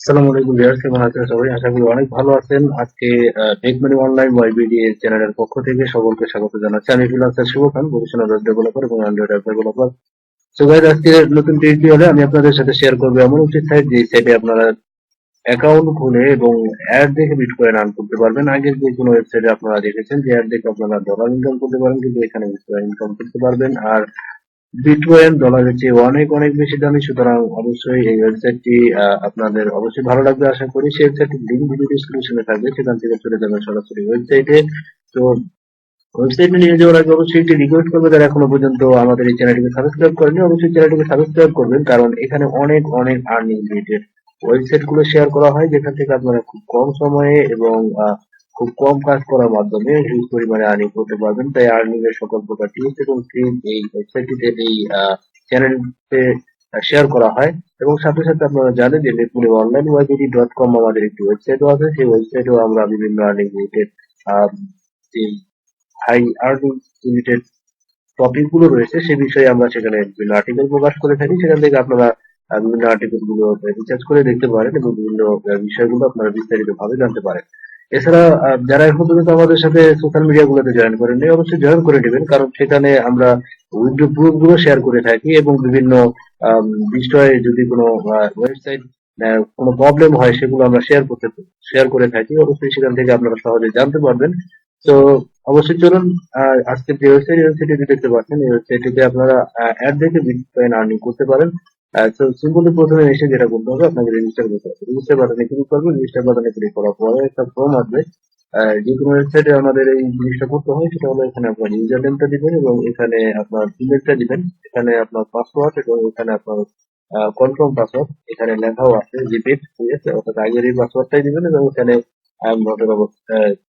আসসালামু আলাইকুম ভিউয়ার্স, কেমন আছেন সবাই? আশা করি অনেক ভালো আছেন। আজকে টেক মানি অনলাইন ওয়াইবিডি চ্যানেলের পক্ষ থেকে সকলকে স্বাগত জানাচ্ছি। আমি ফ্রিল্যান্সার শুভ খান, প্রফেশনাল ওয়েব ডেভেলপার এবং Android app developer. So guys, আজকে নতুন টিউটোরিয়ালে আমি আপনাদের সাথে শেয়ার করবো এমন একটি সাইট, যে সাইটে আপনারা অ্যাকাউন্ট খুলে এবং অ্যাড দেখে বিটকয়েন আর্ন করতে পারবেন। আগের যে কোনো ওয়েবসাইটে আপনারা দেখেছেন যে অ্যাড দেখে আপনারা ডলার ইনকাম করতে পারেন, কিন্তু এখানে বিটকয়েন ইনকাম করতে পারবেন। আর বিটকয়েন ডলারের চেয়ে অনেক অনেক বেশি দামি, সুতরাং অবশ্যই এই ওয়েবসাইটটি আপনাদের অবশ্যই ভালো লাগবে আশা করি। সেই ওয়েবসাইটটির লিঙ্ক ভিডিও ডিসক্রিপশনে থাকবে, সেখান থেকে চলে যাবেন সরাসরি ওয়েবসাইটে। তো ওয়েবসাইটে নিয়ে যাওয়ার আগে অবশ্যই একটি রিকোয়েস্ট করবে, যারা এখনো পর্যন্ত আমাদের এই চ্যানেলটিকে সাবস্ক্রাইব করেনি অবশ্যই চ্যানেলটিকে সাবস্ক্রাইব করবেন, কারণ এখানে অনেক অনেক আর্নিং রিলেটেড ওয়েবসাইট গুলো শেয়ার করা হয়, যেখান থেকে আপনারা খুব কম সময়ে এবং খুব কম কাজ করার মাধ্যমে হিউজ পরিমাণে আর্নিং করতে পারবেন। তাই আর্নিং এর সকল প্রকার টিপস এবং ট্রিক এই ওয়েবসাইটটিতে, এই চ্যানেলটিতে শেয়ার করা হয়। এবং সাথে সাথে আপনারা জানেন যে নেটমনি অনলাইন ওয়াইবিডি ডট কম আমাদের একটি ওয়েবসাইটও আছে। সেই ওয়েবসাইটেও আমরা বিভিন্ন আর্নিং রিলেটেড যে হাই আর্নিং রিলেটেড টপিক গুলো রয়েছে সে বিষয়ে আমরা সেখানে বিভিন্ন আর্টিকেল প্রকাশ করে থাকি। সেখান থেকে আপনারা বিভিন্ন আর্টিকেল গুলো রিসার্চ করে দেখতে পারেন এবং বিভিন্ন বিষয়গুলো আপনারা বিস্তারিত ভাবে জানতে পারেন। এছাড়া যারা এখন পর্যন্ত আমাদের সাথে সোশ্যাল মিডিয়া গুলোতে জয়েন করেননি অবশ্যই জয়েন করে নেবেন, কারণ সেখানে আমরা উইন্ডো প্রুফ গুলো শেয়ার করে থাকি এবং বিভিন্ন বিষয়ে যদি কোনো ওয়েবসাইট কোনো প্রবলেম হয় সেগুলো আমরা শেয়ার করে থাকি। অবশ্যই সেখান থেকে আপনারা সহজে জানতে পারবেন। তো অবশ্যই চলুন, আজকের যে ওয়েবসাইটটি দেখতে পাচ্ছেন এই ওয়েবসাইটটিতে আপনারা অ্যাড দেখে বিটকয়েন আর্নিং করতে পারেন। তো সিম্পলি প্রথমে এসে যেটা করতে হবে, আপনাকে রেজিস্টার করতে হবে। রেজিস্টার বাটনে ক্লিক করবেন। রেজিস্টার বাটনে ক্লিক করার পরে একটা ফর্ম আসবে। যে কোনো ওয়েবসাইটে আমাদের এই জিনিসটা করতে হয়, সেটা হলো এখানে আপনার ইউজার নেমটা দিবেন এবং এখানে আপনার ইমেলটা দিবেন, এখানে আপনার পাসওয়ার্ড এবং এখানে আপনার কনফার্ম পাসওয়ার্ড এখানে লেখাও আছে রিপিট, ঠিক আছে? অর্থাৎ আগের এই পাসওয়ার্ডটাই দিবেন এবং এখানে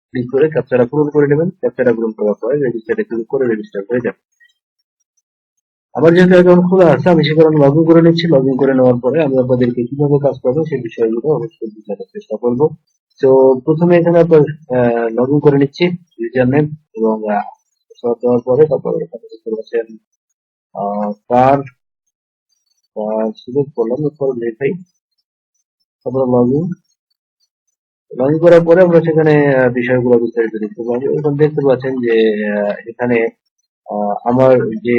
ক্লিক করে ক্যাপচাটা পূরণ করে নেবেন। ক্যাপচাটা পূরণ করার পরে রেজিস্টারে ক্লিক করে রেজিস্টার হয়ে যাবে। আমার যেহেতু অ্যাকাউন্ট খোলা আছে, আমি সে কারণে লগ ইন করে নিচ্ছি। লগ ইন করে নেওয়ার পরে আমি আপনাদেরকে কিভাবে কাজ করবো সেই বিষয়গুলো অবশ্যই বোঝানোর চেষ্টা করবো। তো প্রথমে এখানে আপনার লগ ইন করে নিচ্ছি, ইউজার নেম এবং পাসওয়ার্ড দেওয়ার পরে তারপরে এখানে দেখতে পাচ্ছেন কার সিলেক্ট করলাম, এরপর ভেরিফাই, তারপরে লগ ইন করার পরে আমরা সেখানে বিষয়গুলো বিস্তারিত দেখতে পাবো। এখন দেখতে পাচ্ছেন যে এখানে আমার যে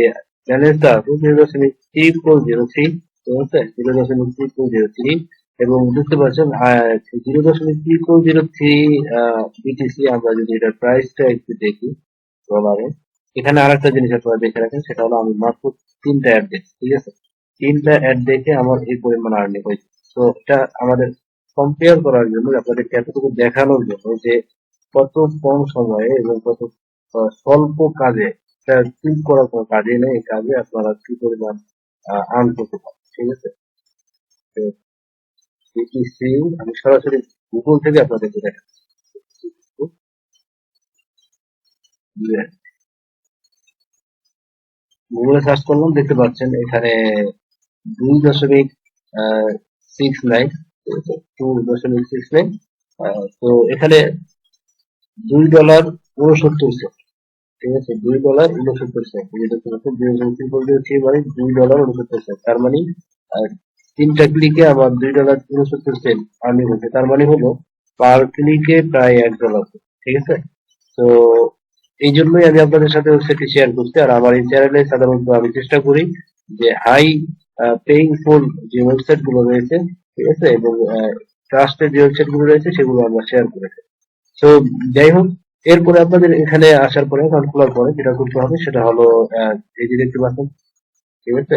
ব্যালেন্সটা আছে 0.3403, ঠিক আছে? 0.3403 এবং বুঝতে পারছেন 0.3403 বিটিসি। আমরা যদি এটার প্রাইসটা একটু দেখি ডলারে, এখানে আরেকটা জিনিস আপনারা দেখে রাখেন, সেটা হলো আমি মাত্র 3টা অ্যাড দেখি, ঠিক আছে? 3টা অ্যাড দেখে আমার এই পরিমাণ আর্নিং হয়েছে। তো এটা আমাদের কম্পেয়ার করার জন্য, আপনাদেরকে এতটুকু দেখানোর জন্য যে কত কম সময়ে এবং কত স্বল্প কাজে, এটা ক্লিক করার কোনো কাজে নেই, এই কাজে আপনারা কি পরিমাণ আর্ন করতে পারেন, ঠিক আছে? তো BTC আমি সরাসরি গুগল থেকে আপনাদেরকে দেখাচ্ছি। গুগলে সার্চ করলাম, দেখতে পাচ্ছেন এখানে 2.69, ঠিক আছে? 2.69। তো এখানে $2.69, ঠিক আছে? $2.69, এই যে দেখতে পাচ্ছেন 2.69, তার মানে 3টা ক্লিকে আমার $2.69 আর্নিং হচ্ছে। তার মানে হলো পার ক্লিকে প্রায় $1, ঠিক আছে? তো এই জন্যই আমি আপনাদের সাথে ওয়েবসাইটটি শেয়ার করছি। আর আমার এই চ্যানেলে সাধারণত আমি চেষ্টা করি যে হাই পেইং ফুল যে ওয়েবসাইট গুলো রয়েছে, ঠিক আছে, এবং ট্রাস্টেড যে ওয়েবসাইট গুলো রয়েছে সেগুলো আমরা শেয়ার করে থাকি। তো যাই হোক, এরপরে আপনাদের এখানে আসার পরে, অ্যাকাউন্ট খোলার পরে যেটা করতে হবে সেটা হলো এই যে দেখতে পাচ্ছেন, ঠিক আছে,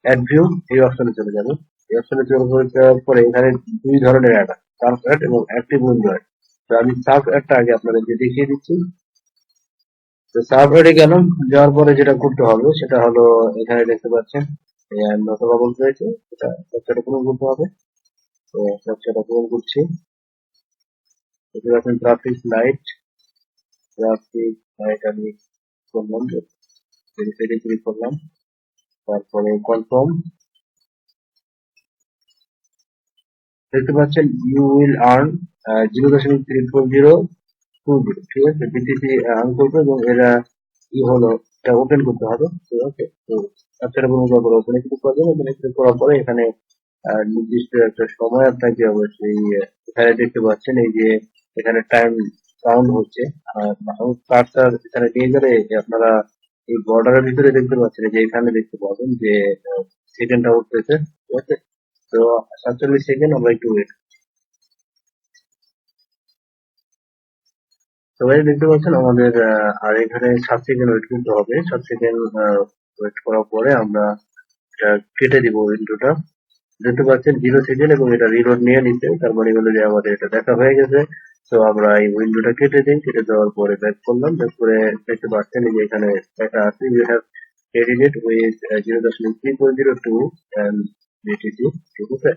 অ্যাড ভিউ এই অপশনে চলে যাবে। এই অপশনে চলে যাওয়ার পরে এখানে দুই ধরনের অ্যাড আছে, সার্ফ অ্যাড এবং অ্যাক্টিভ উইন্ডো অ্যাড। তো আমি সার্ফ অ্যাডটা আগে আপনাদেরকে দেখিয়ে দিচ্ছি। তো সার্ফ অ্যাডে গেলাম, যাওয়ার পরে যেটা করতে হবে সেটা হলো এখানে দেখতে পাচ্ছেন নত বাবল রয়েছে, এটা ক্যাপচাটা পূরণ করতে হবে। তো ক্যাপচাটা পূরণ করছি। দেখতে পাচ্ছেন গ্রাফিক লাইট আমি করলাম, ভেরিফাইডে ক্লিক করলাম, তারপরে কনফার্ম। দেখতে পাচ্ছেন ইউ উইল আর্ন 0.34020, ঠিক আছে? বিটিসি আর্ন করবে এবং এরা কি হলো, এটা ওপেন করতে হবে, ঠিক আছে? তো ক্যাপচাটা পূরণ করার পরে ওপেনে ক্লিক করবেন। ওপেনে ক্লিক করার পরে এখানে নির্দিষ্ট একটা সময় আপনাকে অবশ্যই এখানে দেখতে পাচ্ছেন এই যে এখানে টাইম কাউন্ট হচ্ছে। কার্সার এখানে নিয়ে গেলে আপনারা এই বর্ডারের ভিতরে দেখতে পাচ্ছেন যে এখানে দেখতে পাবেন যে সেকেন্ডটা উঠতেছে, ঠিক আছে? তো 47 সেকেন্ড আমরা একটু ওয়েট। সবাই দেখতে পাচ্ছেন আমাদের আর এখানে 7 সেকেন্ড ওয়েট করতে হবে। 7 সেকেন্ড ওয়েট করার পরে আমরা এটা কেটে দিব উইন্ডোটা। দেখতে পাচ্ছেন 0 সেকেন্ড এবং এটা রিলোড নিয়ে নিচ্ছে, তার মানে হলো যে আমাদের এটা দেখা হয়ে গেছে। তো আমরা এই উইন্ডোটা কেটে দিই, কেটে দেওয়ার পরে ব্যাক করলাম, ব্যাক করে দেখতে পাচ্ছেন যে এখানে লেখা আছে you have credited with 0.3402 BTC, ঠিক আছে?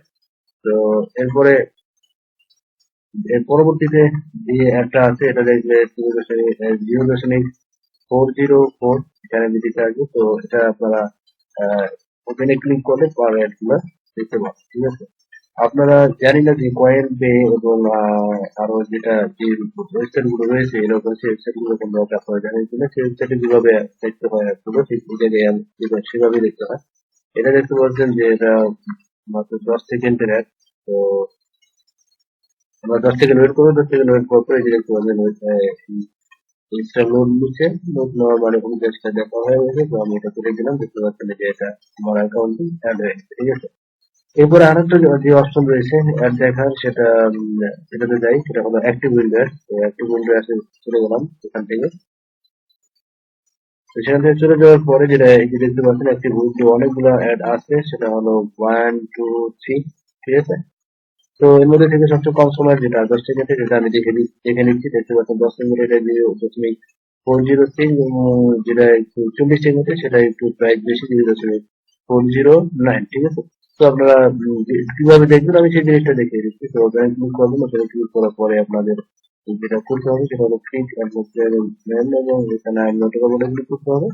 তো এরপরে এর পরবর্তীতে যে একটা আছে এটা দেখবে 0.404 এখানে বিটিতে আসবে। তো এটা আপনারা ওখানে ক্লিক করলে পার অ্যাড গুলো দেখতে পাবেন, ঠিক আছে? আপনারা জানি না যে কয়েন পে এবং আরো যেটা যে ওয়েবসাইট গুলো রয়েছে এরকম সেই ওয়েবসাইট গুলো তোমরা আপনারা জানেন কিনা, সেই ওয়েবসাইটে কিভাবে দেখতে হয় অ্যাপগুলো ঠিক এই জায়গায় সেভাবে দেখতে হয়। এটা দেখতে পাচ্ছেন যে এটা মাত্র 10 সেকেন্ডের অ্যাড। তো আমরা 10 সেকেন্ড ওয়েট করবো, 10 সেকেন্ড ওয়েট করার পরে এই যে দেখতে পাবেন ইনস্টা লোড নিচ্ছে, লোড নেওয়ার মানে কোনো পেজটা দেখা হয়ে গেছে। তো আমি এটা করে দিলাম, দেখতে পাচ্ছেন যে এটা আমার অ্যাকাউন্টে অ্যাড হয়ে গেছে, ঠিক আছে? এরপরে আরেকটা যে অপশন রয়েছে অ্যাড দেখার, সেটা সেটাতে যাই, সেটা হলো অ্যাক্টিভ উইন্ডো। তো অ্যাক্টিভ উইন্ডো আসে চলে গেলাম এখান থেকে। তো সেখান থেকে চলে যাওয়ার পরে যেটা এই যে দেখতে পাচ্ছেন অ্যাক্টিভ উইন্ডো অনেকগুলো অ্যাড আছে, সেটা হলো 1 2 3, ঠিক আছে? তো এর মধ্যে থেকে সবচেয়ে কম সময় যেটা 10 সেকেন্ডে, যেটা আমি দেখে নিচ্ছি, দেখতে পাচ্ছেন 10 সেকেন্ডে এটা 0.406, যেটা একটু 40 সেকেন্ডে সেটা একটু প্রাইস বেশি, 0.409, ঠিক আছে? তো আপনারা কিভাবে দেখবেন আমি সেই জিনিসটা দেখিয়ে দিচ্ছি। তো ব্যাংক ক্লিক করবেন, ওখানে ক্লিক করার পরে আপনাদের যেটা করতে হবে সেটা হলো ক্লিক এবং এখানে নোটিফাই বলে ক্লিক করতে হবে।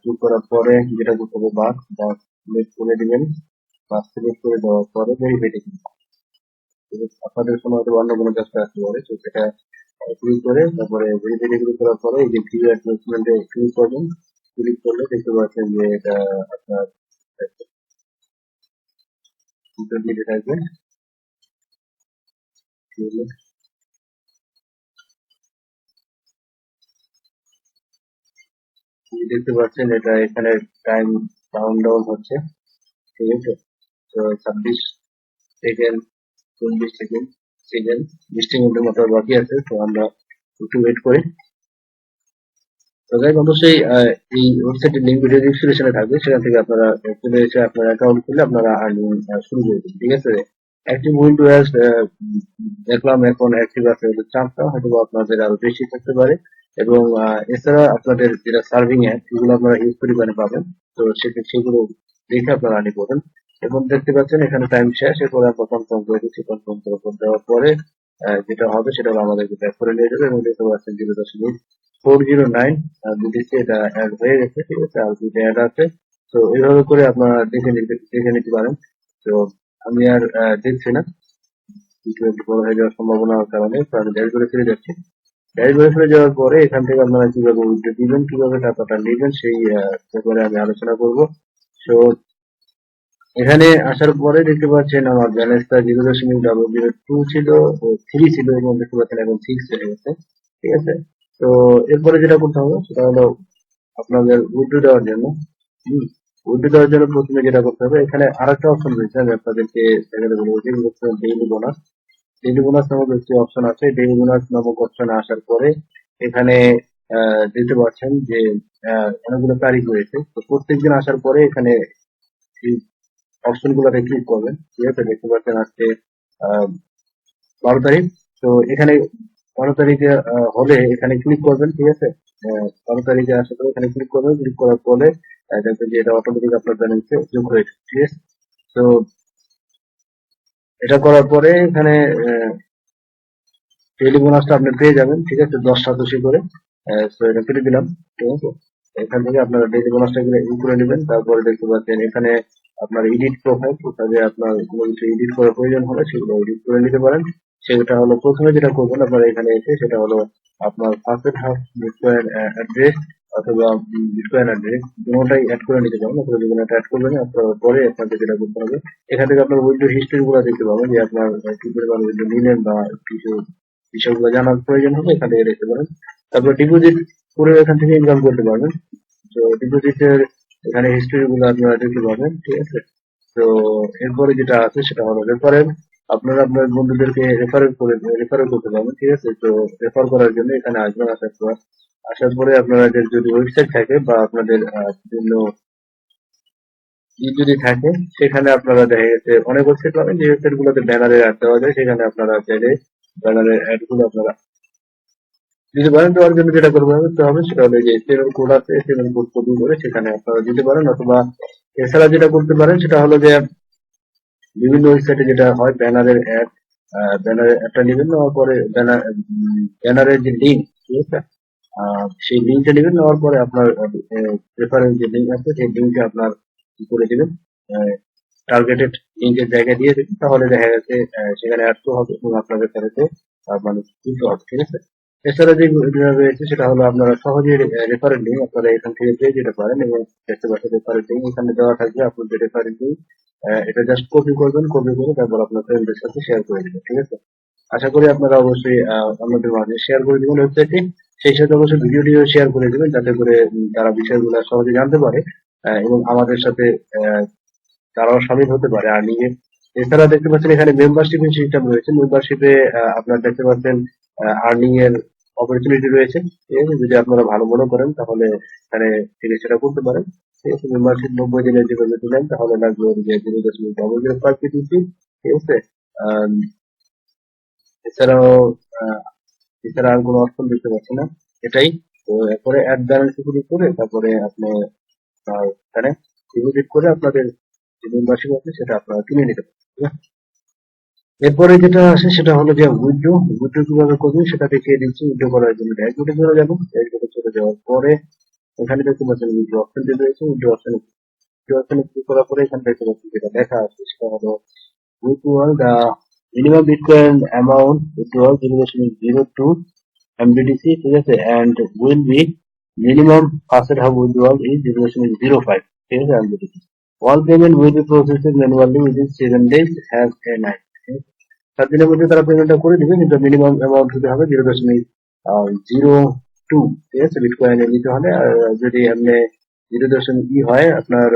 ক্লিক করার পরে যেটা করতে হবে বাস সিলেক্ট করে দিবেন। বাস সিলেক্ট করে দেওয়ার পরে ভেরিফিকেশন, আপনাদের সময় হয়তো অন্য কোনো কাজটা আসতে পারে, তো সেটা ক্লিক করে তারপরে ভেরিফিকেশন করার পরে এই যে ভিউ অ্যাডভার্টাইজমেন্টে ক্লিক করবেন। ক্লিক করলে দেখতে পাচ্ছেন যে এটা আপনার ডিটেল আসবে। দেখতে পাচ্ছেন এটা এখানে টাইম কাউন্ট ডাউন হচ্ছে, ঠিক আছে? তো 26 সেকেন্ড, 40 সেকেন্ড, 20 সেকেন্ডের মতো বাকি আছে। তো আমরা একটু ওয়েট করি। তো গাইজ অবশ্যই এই ওয়েবসাইটের লিঙ্ক ভিডিও ডিসক্রিপশনে থাকবে, সেখান থেকে আপনারা চলে এসে আপনার অ্যাকাউন্ট খুলে আপনারা আর্নিং শুরু করে দিন, ঠিক আছে? অ্যাক্টিভ উইন্ডোজ দেখলাম এখন অ্যাক্টিভ আছে, চান্সটা হয়তো বা আপনাদের আরো বেশি থাকতে পারে। এবং এছাড়া আপনাদের যেটা সার্ভিং অ্যাপ এগুলো আপনারা হিউজ পরিমাণে পাবেন। তো সেগুলো দেখে আপনারা আর্নিং করবেন। এবং দেখতে পাচ্ছেন এখানে টাইম শেষ, এরপরে আমরা কনফার্ম করে দিচ্ছি। কনফার্ম দেওয়ার পরে যেটা হবে সেটা হলো আমাদেরকে ব্যাক করে নিয়ে যাবে এবং দেখতে পাচ্ছেন 0.409 বিটিসি এটা অ্যাড হয়ে গেছে, ঠিক আছে? আর দুটো অ্যাড আছে। তো এইভাবে করে আপনারা দেখে নিতে পারেন। তো আমি আর দেখছি না, কিছু একটু বড় হয়ে যাওয়ার সম্ভাবনার কারণে, তো আমি ড্যাশবোর্ডে ফিরে যাচ্ছি। ড্যাশবোর্ডে ফিরে যাওয়ার পরে এখান থেকে আপনারা কিভাবে উইথড্র দিবেন, কিভাবে টাকাটা নেবেন সেই ব্যাপারে আমি আলোচনা করব। তো এখানে আসার পরে দেখতে পাচ্ছেন আমার ব্যালেন্সটা 0.002 ছিল, 3 ছিল এবং দেখতে পাচ্ছেন এখন 6 হয়ে গেছে, ঠিক আছে? তো এরপরে যেটা করতে হবে সেটা হলো আপনাদের উইথড্র দেওয়ার জন্য, উইথড্র দেওয়ার জন্য প্রথমে যেটা করতে হবে, এখানে আরেকটা অপশন রয়েছে, আমি আপনাদেরকে দেখাতে বলবো, ডেইলি বোনাস। ডেইলি বোনাস নামক একটি অপশন আছে। ডেইলি বোনাস নামক অপশনে আসার পরে এখানে দেখতে পাচ্ছেন যে অনেকগুলো তারিখ রয়েছে। তো প্রত্যেকদিন আসার পরে এখানে এই অপশন গুলোতে ক্লিক করবেন, ঠিক আছে? দেখতে পাচ্ছেন আজকে 12 তারিখ। তো এখানে 12 তারিখে হলে এখানে ক্লিক করবেন, ঠিক আছে? 12 তারিখে আসার পরে এখানে ক্লিক করবেন, ক্লিক করার পরে দেখবেন যে এটা অটোমেটিক আপনার ব্যালেন্সে যোগ হয়েছে, ঠিক আছে? তো এটা করার পরে এখানে ডেইলি বোনাসটা আপনি পেয়ে যাবেন, ঠিক আছে? 10 7 করে। তো এটা কেটে দিলাম, ঠিক আছে? এখান থেকে আপনারা ডেইলি বোনাসটা করে নেবেন। তারপরে দেখতে পাচ্ছেন এখানে আপনার এডিট প্রোফাইল, কোথায় আপনার কোনো কিছু এডিট করার প্রয়োজন হলে সেগুলো এডিট করে নিতে পারেন। সেটা হলো প্রথমে যেটা করবেন আপনারা এখানে এসে, সেটা হলো আপনার ফার্স্ট হাফ অ্যাড্রেস অথবা বিটকয়েন অ্যাড্রেস কোনোটাই অ্যাড করে নিতে পারেন, অথবা যেকোনো একটা অ্যাড করবেন। আপনার পরে আপনাকে যেটা করতে হবে, এখান থেকে আপনার উইন্ডো হিস্ট্রি গুলো দেখতে পাবেন, যে আপনার কি পরিমাণ উইন্ডো নিলেন বা কিছু বিষয়গুলো জানার প্রয়োজন হবে, এখান থেকে দেখতে পারেন। তারপর ডিপোজিট করে এখান থেকে ইনকাম করতে পারবেন। তো ডিপোজিটের এখানে হিস্ট্রি গুলো আপনারা দেখতে পাবেন, ঠিক আছে। তো এরপরে যেটা আছে সেটা হলো রেফারেল। আপনারা আপনার বন্ধুদেরকে রেফারেল করতে পারবেন, ঠিক আছে। তো রেফার করার জন্য এখানে আসবেন। আসার পরে আপনাদের যদি ওয়েবসাইট থাকে বা আপনাদের বিভিন্ন যদি থাকে, সেখানে আপনারা দেখা গেছে অনেক ওয়েবসাইট পাবেন, যে ওয়েবসাইট গুলোতে ব্যানারের অ্যাড দেওয়া যায়, সেখানে আপনারা চাইলে ব্যানারের অ্যাড গুলো আপনারা দিতে পারেন। দেওয়ার জন্য যেটা করতে হবে সেটা হলো যে এসটিএমএল কোড আছে, এসটিএমএল কোড কপি করে সেখানে আপনারা দিতে পারেন। অথবা এছাড়া যেটা করতে পারেন সেটা হলো যে বিভিন্ন ওয়েবসাইটে যেটা হয় ব্যানারের অ্যাড, ব্যানারের অ্যাডটা নেবেন, নেওয়ার পরে ব্যানারের যে লিঙ্ক, ঠিক আছে, সেই লিঙ্কটা নেবেন। নেওয়ার পরে আপনার রেফারেন্স যে লিঙ্ক আছে সেই লিঙ্কে আপনার কি করে দেবেন, টার্গেটেড লিঙ্কের জায়গায় দিয়ে দেবেন। তাহলে দেখা গেছে সেখানে অ্যাড তো হবে এবং আপনার রেফারেন্সে মানে দিতে হবে, ঠিক আছে। এছাড়া যে রয়েছে সেটা হলো আপনারা সহজে রেফারেন্স লিঙ্ক আপনারা এখান থেকে পেয়ে যেতে পারেন, এবং দেখতে পাচ্ছেন রেফারেন্স লিঙ্ক এখানে দেওয়া থাকবে। আপনাদের রেফারেন্স লিঙ্ক এটা জাস্ট কপি করবেন, কপি করে তারপর আপনার ফ্রেন্ডদের সাথে শেয়ার করে দিবেন, ঠিক আছে। আশা করি আপনারা অবশ্যই অন্যদের মাঝে শেয়ার করে দিবেন ওয়েবসাইটটি। সেই সাথে অবশ্যই ভিডিওটিও শেয়ার করে দিবেন, যাতে করে তারা বিষয়গুলো সহজে জানতে পারে, এবং আমাদের সাথে আহ, তারাও শামিল হতে পারে আর্নিং এ। এছাড়া দেখতে পাচ্ছেন এখানে মেম্বারশিপ সিস্টেম রয়েছে। মেম্বারশিপে আপনারা দেখতে পাচ্ছেন আর্নিং এর অপরচুনিটি রয়েছে, ঠিক আছে। যদি আপনারা ভালো মনে করেন তাহলে এখানে থেকে সেটা করতে পারেন, ঠিক আছে। মেম্বারশিপ 90 দিনের জন্য দিলেন তাহলে লাগবে যে 0.005 PTC, ঠিক আছে। আহ, এছাড়াও আহ, এছাড়া আর কোনো অপশন দেখতে পাচ্ছি না, এটাই। তো এরপরে অ্যাড ব্যালেন্স ক্লিক করে তারপরে আপনি এখানে ডিপোজিট করে আপনাদের যে মেম্বারশিপ আছে সেটা আপনারা কিনে নিতে পারেন, ঠিক আছে? এরপরে যেটা আসে সেটা হলো যে উইথড্র। উইথড্র কিভাবে করবেন সেটা দেখিয়ে দিচ্ছি। উইথড্র করার জন্য ড্যাশবোর্ডে চলে যাবো। ড্যাশবোর্ডে চলে যাওয়ার পরে এখানে দেখতে পাচ্ছেন উইথড্র অপশন রয়েছে। উইথড্র অপশনে ক্লিক করার পরে এখানে দেখতে পাচ্ছেন যেটা লেখা আছে সেটা হলো withdrawal the minimum Bitcoin amount withdrawal 0.02 MBTC, ঠিক আছে, and will be minimum asset hub withdrawal is 0.05, ঠিক আছে, MBTC. All payment will be processed manually within 7 days as a night. 7 দিনের মধ্যে তারা পেমেন্টটা করে দিবে, কিন্তু মিনিমাম অ্যামাউন্ট হতে হবে 0.02, ঠিক আছে, বিটকয়েনে নিতে হলে। আর যদি আপনি 0.ই হয় আপনার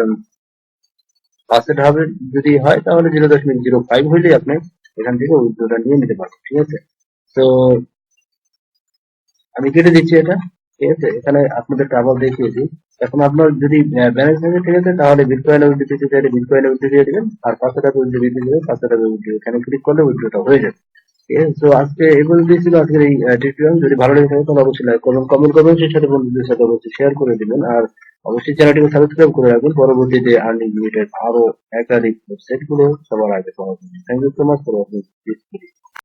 পার্সেন্ট হবে, যদি হয় তাহলে 0.05 হইলে আপনি এখান থেকে উইথড্রটা নিয়ে নিতে পারবেন, ঠিক আছে। তো আমি কেটে দিচ্ছি এটা, ঠিক আছে। এখানে আপনাদের আবার দেখিয়েছি। এখন আপনার যদি ব্যালেন্স থাকে, ঠিক আছে, তাহলে বিটকয়েনে উইথড্র দিতে চাইলে বিটকয়েনে উইথড্র দিয়ে দিবেন, আর 500 টাকা উইথড্র দিতে চাইলে 500 টাকা উইথড্র এখানে ক্লিক করলে উইথড্রটা হয়ে যাবে, ঠিক আছে। তো আজকে এগুলো দিয়েছিল আজকের এই টিউটোরিয়াল। যদি ভালো লেগে থাকে তাহলে অবশ্যই লাইক করবেন, কমেন্ট করবেন, সেই সাথে বন্ধুদের সাথে অবশ্যই শেয়ার করে দিবেন। আর অবশ্যই চ্যানেলটিকে সাবস্ক্রাইব করে রাখবেন পরবর্তীতে আর্নিং রিলেটেড আরো একাধিক ওয়েবসাইট গুলো সবার আগে পাওয়ার জন্য। Thank you so much for watching this video.